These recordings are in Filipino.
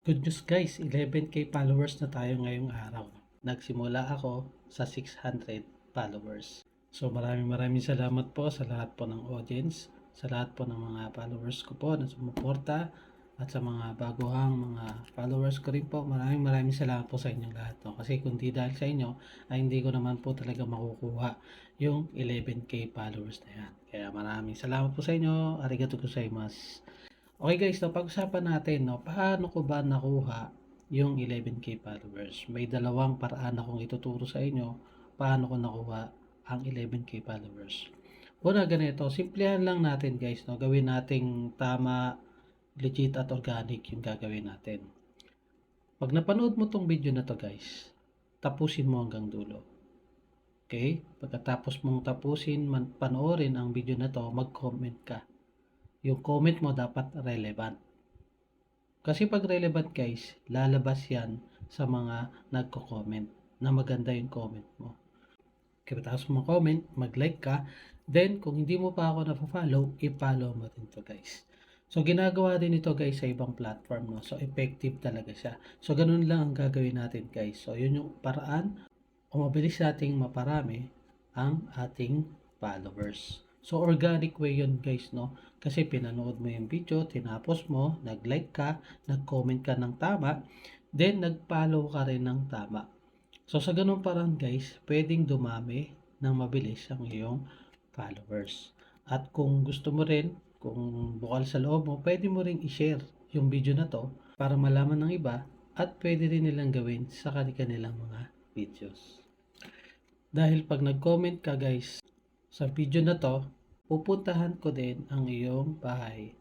Good news guys, 11K followers na tayo ngayong araw. Nagsimula ako sa 600 followers. So maraming salamat po sa lahat po ng audience, sa lahat po ng mga followers ko po na sumuporta at sa mga baguhang mga followers ko rin po. Maraming salamat po sa inyong lahat. No? Kasi kung di dahil sa inyo, ay hindi ko naman po talaga makukuha yung 11K followers na yan. Kaya maraming salamat po sa inyo. Arigato gozaimasu. Okay guys, pag-usapan natin, no, paano ko ba nakuha yung 11K followers? May dalawang paraan akong ituturo sa inyo paano ko nakuha ang 11K followers. Una, ganito, simplihan lang natin guys, no, gawin nating tama, legit at organic yung gagawin natin. Pag napanood mo tong video na to guys, tapusin mo hanggang dulo. Okay? Pagkatapos mong panoorin ang video na to, mag-comment ka. Yung comment mo dapat relevant. Kasi pag relevant guys, lalabas yan sa mga nagko-comment na maganda yung comment mo. Pagkatapos mo comment, mag-like ka. Then, kung hindi mo pa ako na-follow, i-follow mo din to guys. So, ginagawa din ito guys sa ibang platform. No? So, effective talaga siya. So, ganun lang ang gagawin natin guys. So, yun yung paraan o mabilis nating maparami ang ating followers. So, organic way yun guys, no? Kasi pinanood mo yung video, tinapos mo, nag-like ka, nag-comment ka ng tama, then nag-follow ka rin ng tama. So, sa ganun parang guys, pwedeng dumami ng mabilis ang iyong followers. At kung gusto mo rin, kung bukal sa loob mo, pwede mo rin i-share yung video na to para malaman ng iba at pwede rin nilang gawin sa kanilang mga videos. Dahil pag nag-comment ka guys, sa video na to, pupuntahan ko din ang iyong bahay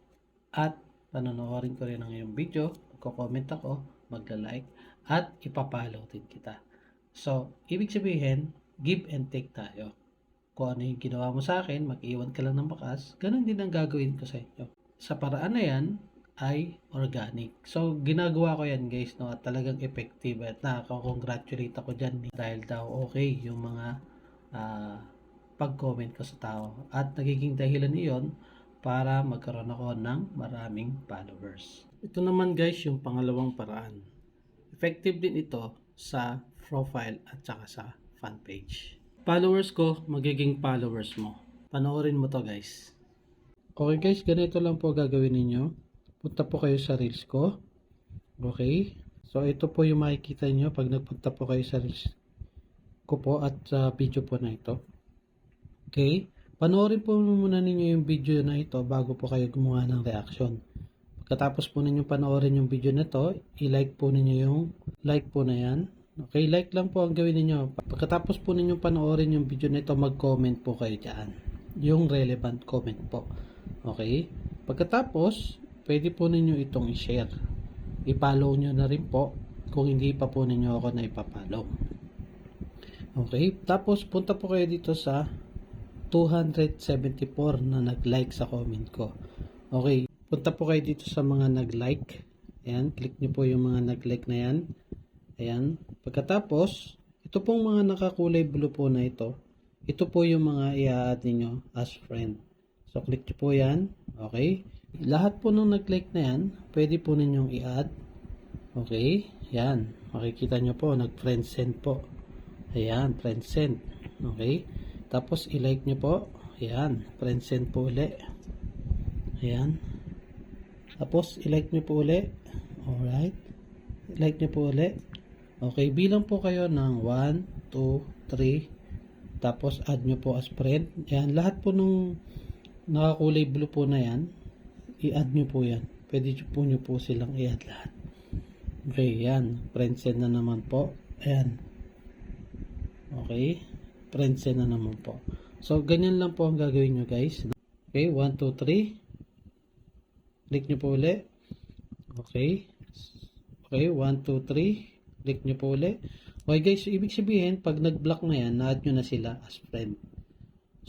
at panonoodin ko rin ang iyong video, magko-comment ako, magla-like at ipapollow din kita. So, ibig sabihin, give and take tayo. Kung ano yung ginawa mo sa akin, mag-iwan ka lang ng bakas, ganun din ang gagawin ko sa inyo. Sa paraan na yan ay organic. So, ginagawa ko yan guys, no, at talagang effective at nakaka-congratulate ako dyan dahil daw okay yung mga pag-comment ko sa tao at nagiging dahilan iyon para magkaroon ako ng maraming followers. Ito naman guys yung pangalawang paraan. Effective din ito sa profile at saka sa fan page. Followers ko, magiging followers mo. Panoorin mo to guys. Okay guys, ganito lang po gagawin ninyo. Punta po kayo sa reels ko. Okay. So ito po yung makikita nyo pag nagpunta po kayo sa reels ko po at sa video po na ito. Okay? Panoorin po muna ninyo yung video na ito bago po kayo gumawa ng reaction. Pagkatapos po ninyo panoorin yung video na to, i-like po ninyo yung like po na yan. Okay, like lang po ang gawin ninyo. Pagkatapos po ninyo panoorin yung video na ito, mag-comment po kayo dyan. Yung relevant comment po. Okay? Pagkatapos, pwede po ninyo itong i-share. I-follow nyo na rin po kung hindi pa po ninyo ako na ipapollow. Okay? Tapos, punta po kayo dito sa 274 na nag-like sa comment ko. Okay, punta po kayo dito sa mga nag-like. Ayan, click nyo po yung mga nag-like na yan. Ayan, pagkatapos, ito pong mga nakakulay blue po na ito. Ito po yung mga i-add niyo as friend. So, click nyo po yan. Okay, lahat po nung nag-like na yan, pwede po ninyong i-add. Okay, yan, makikita nyo po, nag-friend send po. Ayan, friend send. Okay, tapos i-like nyo po. Ayan, friend send po uli. Ayan. Tapos i-like nyo po uli. Alright. I-like nyo po uli. Okay, bilang po kayo ng 1, 2, 3. Tapos add nyo po as friend. Ayan, lahat po nung nakakulay blue po na yan, i-add nyo po yan. Pwede po nyo po silang i-add lahat. Okay, yan. Friend send na naman po. Ayan. Okay. Friend send na naman po. So, ganyan lang po ang gagawin nyo guys. Okay, 1, 2, 3. Click nyo po ulit. Okay. Okay, 1, 2, 3. Click nyo po ulit. Okay guys, so ibig sabihin, pag nag-block na yan, na-add nyo na sila as friend.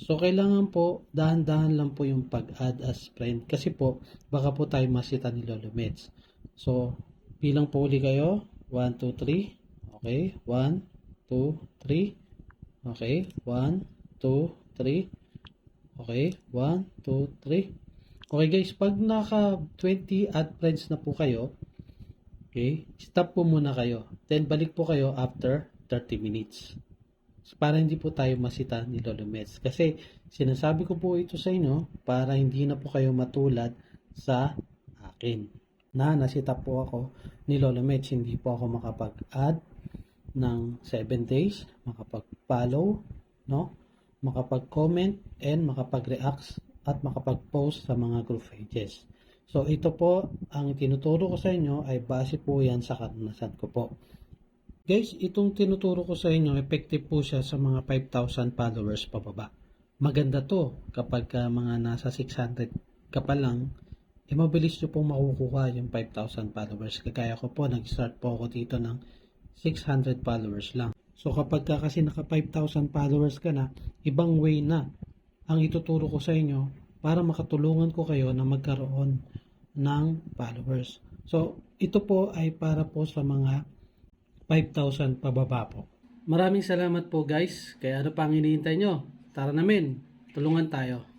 So, kailangan po, dahan-dahan lang po yung pag-add as friend. Kasi po, baka po tayo masita ni Lolo Meds. So, bilang po uli kayo. 1, 2, 3. Okay, 1, 2, 3. Okay, 1, 2, 3. Okay, 1, 2, 3. Okay guys, pag naka 20 add friends na po kayo, Okay? Stop po muna kayo. Then balik po kayo after 30 minutes. Para hindi po tayo masita ni Lolo Mets. Kasi sinasabi ko po ito sa inyo para hindi na po kayo matulad sa akin. Nasita po ako ni Lolo Mets. Hindi po ako makapag-add ng 7 days, makapag-follow, no? Makapag-comment and makapag-react at makapag-post sa mga group pages. So ito po, ang tinuturo ko sa inyo ay base po yan sa karanasan ko po. Guys, itong tinuturo ko sa inyo, effective po siya sa mga 5,000 followers pababa. Maganda to kapag mga nasa 600 ka pa lang, mabilis nyo pong makukuha yung 5,000 followers. Kagaya ko po, nag-start po ako dito ng 600 followers lang. So kapag kasi naka 5,000 followers ka na, ibang way na ang ituturo ko sa inyo para makatulungan ko kayo na magkaroon ng followers. So ito po ay para po sa mga 5,000 pababa po. Maraming salamat po guys. Kaya ano pang hinihintay nyo? Tara namin, tulungan tayo.